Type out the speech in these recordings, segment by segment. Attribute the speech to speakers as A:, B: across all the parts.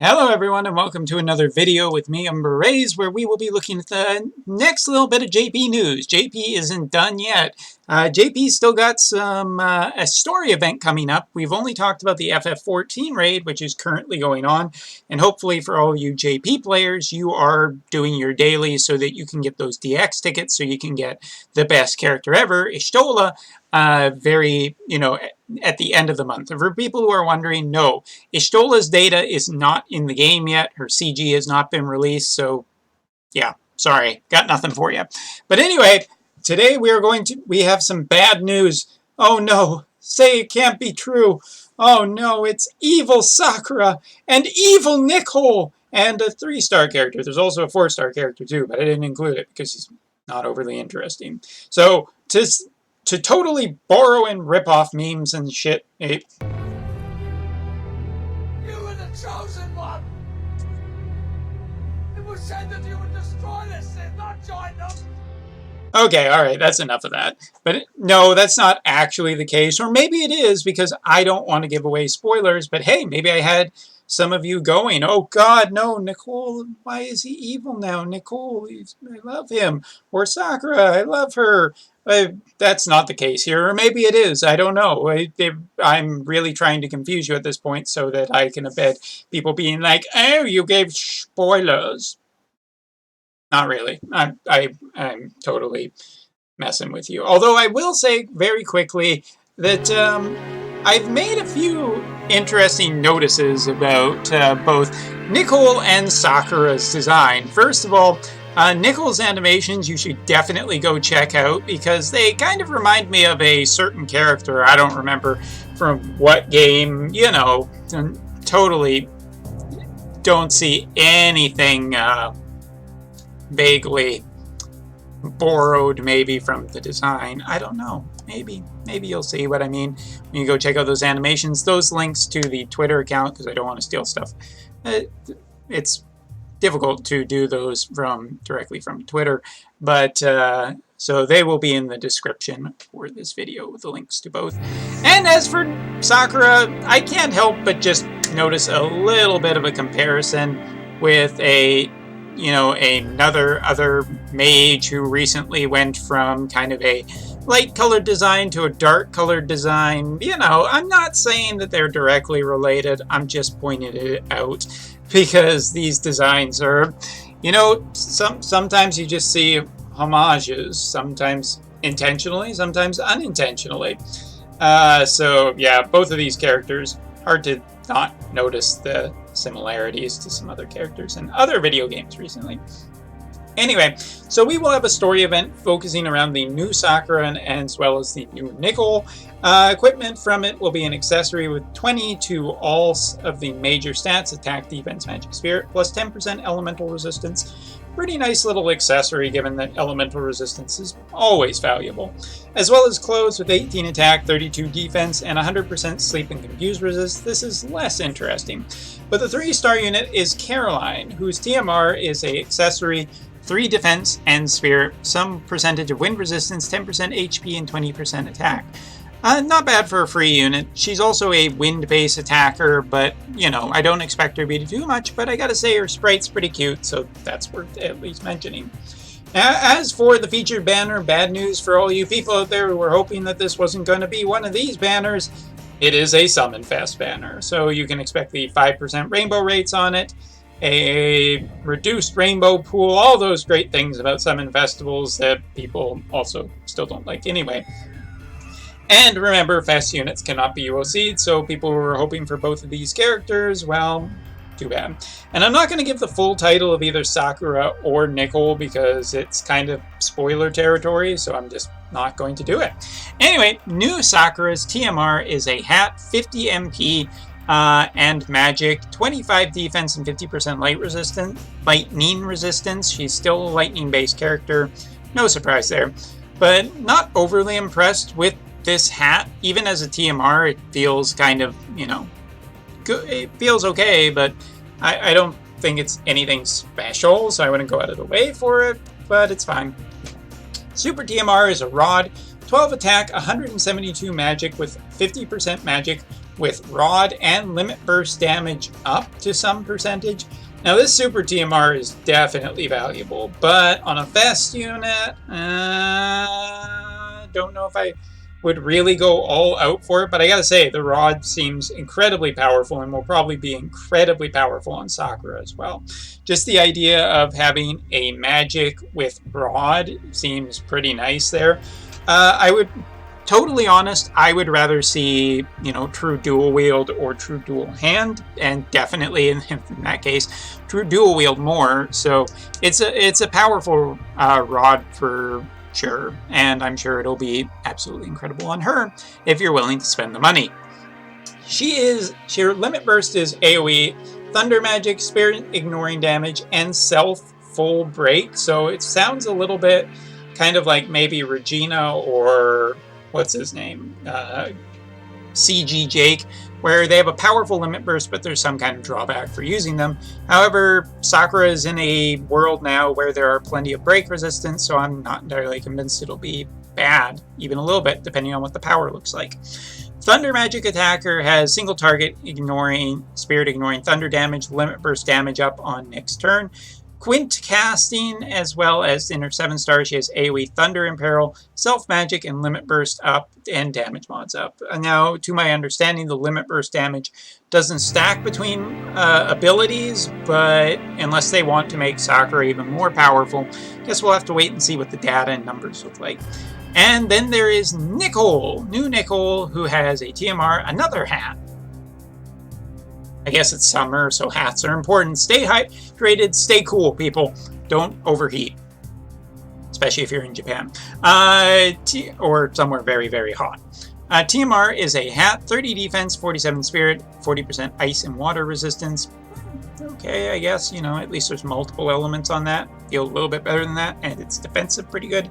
A: Hello everyone and welcome to another video with me, Umber Rays, where we will be looking at the next little bit of JP news. JP isn't done yet. JP's still got a story event coming up. We've only talked about the FF14 raid, which is currently going on, and hopefully for all you JP players, you are doing your daily so that you can get those DX tickets, so you can get the best character ever, Y'shtola, at the end of the month. And for people who are wondering, no, Y'shtola's data is not in the game yet. Her CG has not been released, so yeah, sorry, got nothing for you. But anyway, today we have some bad news. Oh no, say it can't be true. Oh no, it's evil Sakura and evil Nichol and a 3-star character. There's also a 4-star character too, but I didn't include it because he's not overly interesting. So to totally borrow and rip off memes and shit. You
B: were the chosen one! It was said that you would destroy this and not join them!
A: Okay, alright, that's enough of that. But no, that's not actually the case. Or maybe it is, because I don't want to give away spoilers. But hey, maybe I had some of you going, oh god, no, Nichol, why is he evil now? Nichol, I love him. Or Sakura, I love her. That's not the case here, or maybe it is. I don't know. I'm really trying to confuse you at this point so that I can avoid people being like, "Oh, you gave spoilers." Not really. I'm totally messing with you. Although I will say very quickly that I've made a few interesting notices about both Nichol and Sakura's design. First of all, Nichol's animations you should definitely go check out because they kind of remind me of a certain character. I don't remember from what game, you know, totally don't see anything vaguely borrowed maybe from the design. I don't know. Maybe you'll see what I mean when you go check out those animations. Those links to the Twitter account, because I don't want to steal stuff. It's difficult to do those directly from Twitter, but so they will be in the description for this video with the links to both. And as for Sakura, I can't help but just notice a little bit of a comparison with another mage who recently went from kind of a light colored design to a dark colored design. You know, I'm not saying that they're directly related, I'm just pointing it out because these designs are, you know, sometimes you just see homages, sometimes intentionally, sometimes unintentionally. So yeah, both of these characters, hard to not notice the similarities to some other characters in other video games recently. Anyway, so we will have a story event focusing around the new Sakura as well as the new Nichol. Equipment from it will be an accessory with 20 to all of the major stats, attack, defense, magic, spirit, plus 10% elemental resistance. Pretty nice little accessory given that elemental resistance is always valuable. As well as clothes with 18 attack, 32 defense, and 100% sleep and confuse resist. This is less interesting. But the 3-star unit is Caroline, whose TMR is a accessory, 3 defense and spirit, some percentage of wind resistance, 10% HP, and 20% attack. Not bad for a free unit. She's also a wind-based attacker, but, you know, I don't expect her to be too much, but I gotta say her sprite's pretty cute, so that's worth at least mentioning. As for the featured banner, bad news for all you people out there who were hoping that this wasn't going to be one of these banners. It is a Summon Fest banner, so you can expect the 5% rainbow rates on it, a reduced rainbow pool, all those great things about Summon Festivals that people also still don't like anyway. And remember, Fest units cannot be UOC'd, so people who were hoping for both of these characters, well, too bad. And I'm not going to give the full title of either Sakura or Nichol because it's kind of spoiler territory, so I'm just not going to do it. Anyway, new Sakura's TMR is a hat, 50 MP, and magic, 25 defense and 50% lightning resistance. She's still a lightning-based character, no surprise there. But not overly impressed with this hat. Even as a TMR, it feels kind of, you know, good. It feels okay, but I don't think it's anything special, so I wouldn't go out of the way for it, but it's fine. Super TMR is a rod, 12 attack, 172 magic with 50% magic, with Rod and Limit Burst damage up to some percentage. Now this Super TMR is definitely valuable, but on a Vest unit, don't know if I would really go all out for it, but I gotta say, the Rod seems incredibly powerful and will probably be incredibly powerful on Sakura as well. Just the idea of having a magic with Rod seems pretty nice there. I would, totally honest, I would rather see, true dual wield or true dual hand, and definitely in that case, true dual wield more. So it's a powerful Rod for sure, and I'm sure it'll be absolutely incredible on her if you're willing to spend the money. Her Limit Burst is AoE, Thunder Magic, Spirit Ignoring damage, and Self Full Break. So it sounds a little bit kind of like maybe Regina or what's his name, CG Jake, where they have a powerful Limit Burst, but there's some kind of drawback for using them. However, Sakura is in a world now where there are plenty of break resistance, so I'm not entirely convinced it'll be bad, even a little bit, depending on what the power looks like. Thunder Magic attacker has single target ignoring, spirit ignoring thunder damage, Limit Burst damage up on next turn. Quint casting, as well as in her 7-star, she has AoE Thunder Imperil, Self Magic, and Limit Burst up, and damage mods up. Now, to my understanding, the Limit Burst damage doesn't stack between abilities, but unless they want to make Sakura even more powerful, I guess we'll have to wait and see what the data and numbers look like. And then there is Nichol, new Nichol, who has a TMR, another hat. I guess it's summer, so hats are important. Stay hydrated, stay cool, people. Don't overheat, especially if you're in Japan, or somewhere very, very hot. TMR is a hat, 30 defense, 47 spirit, 40% ice and water resistance. Okay, I guess, at least there's multiple elements on that. Feel a little bit better than that, and it's defensive pretty good.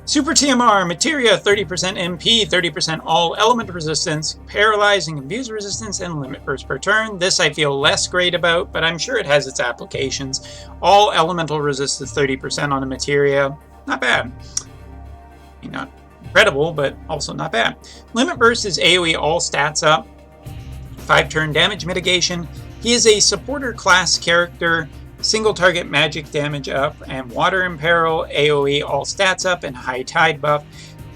A: Super TMR, Materia, 30% MP, 30% all element resistance, paralyze and confuse resistance, and limit burst per turn. This I feel less great about, but I'm sure it has its applications. All elemental resistance, 30% on a Materia. Not bad. Not incredible, but also not bad. Limit burst is AoE all stats up, 5-turn damage mitigation. He is a supporter class character, single target magic damage up, and water imperil, AoE all stats up, and high tide buff.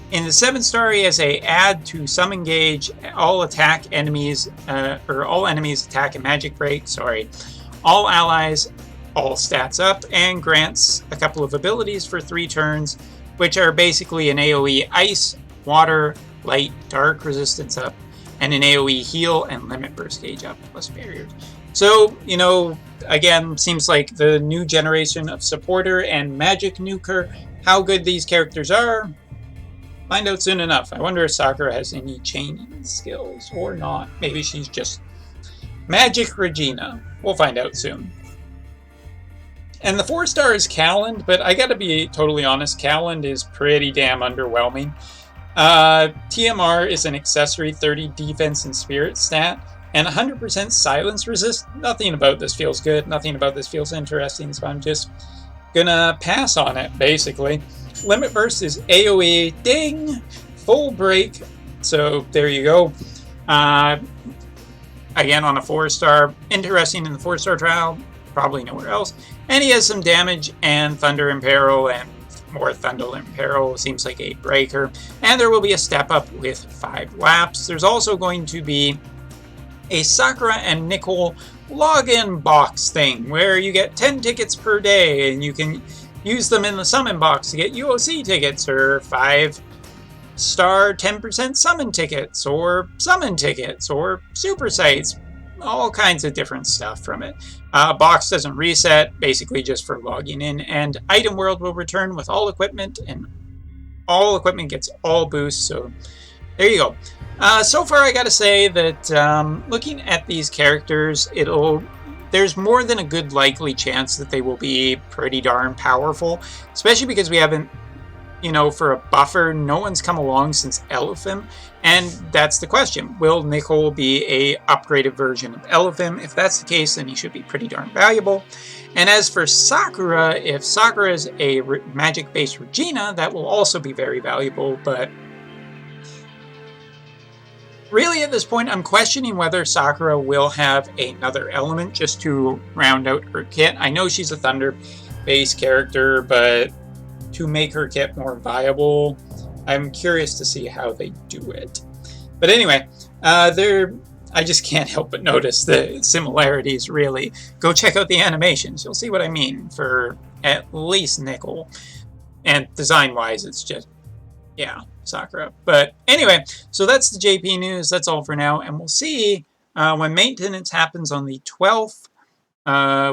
A: In the 7-star, he has a add to some engage, all attack enemies, or all enemies attack and magic break, all allies, all stats up, and grants a couple of abilities for 3 turns, which are basically an AoE ice, water, light, dark resistance up, and an AoE heal and limit burst gauge up, plus barriers. So, again, seems like the new generation of supporter and magic nuker. How good these characters are, find out soon enough. I wonder if Sakura has any chaining skills or not. Maybe she's just Magic Regina. We'll find out soon. And the 4-star is Calland, but I gotta be totally honest, Calland is pretty damn underwhelming. TMR is an accessory 30 defense and spirit stat, and 100% silence resist. Nothing about this feels good. Nothing about this feels interesting, so I'm just gonna pass on it, basically. Limit Burst is AoE, ding, full break. So there you go. Again, on a 4-star, interesting in the 4-star trial, probably nowhere else. And he has some damage and Thunder Imperil and more Thunder Imperil, seems like a breaker. And there will be a step up with 5 laps. There's also going to be a Sakura and Nichol login box thing where you get 10 tickets per day and you can use them in the summon box to get UOC tickets or 5-star 10% summon tickets or super sites, all kinds of different stuff from it. Box doesn't reset, basically just for logging in, and Item World will return with all equipment, and all equipment gets all boosts, so there you go. So far, I gotta say that looking at these characters, there's more than a good likely chance that they will be pretty darn powerful, especially because we haven't, for a buffer, no one's come along since Elephim, and that's the question. Will Nichol be a upgraded version of Elephim? If that's the case, then he should be pretty darn valuable. And as for Sakura, if Sakura is a magic-based Regina, that will also be very valuable, but Really, at this point, I'm questioning whether Sakura will have another element just to round out her kit. I know she's a thunder-based character, but to make her kit more viable, I'm curious to see how they do it. But anyway, I just can't help but notice the similarities, really. Go check out the animations. You'll see what I mean for at least Nichol. And design-wise, it's just, yeah, Sakura. But anyway, so that's the JP news. That's all for now. And we'll see when maintenance happens on the 12th,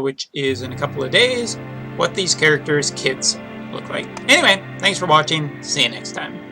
A: which is in a couple of days, what these characters' kits look like. Anyway, thanks for watching. See you next time.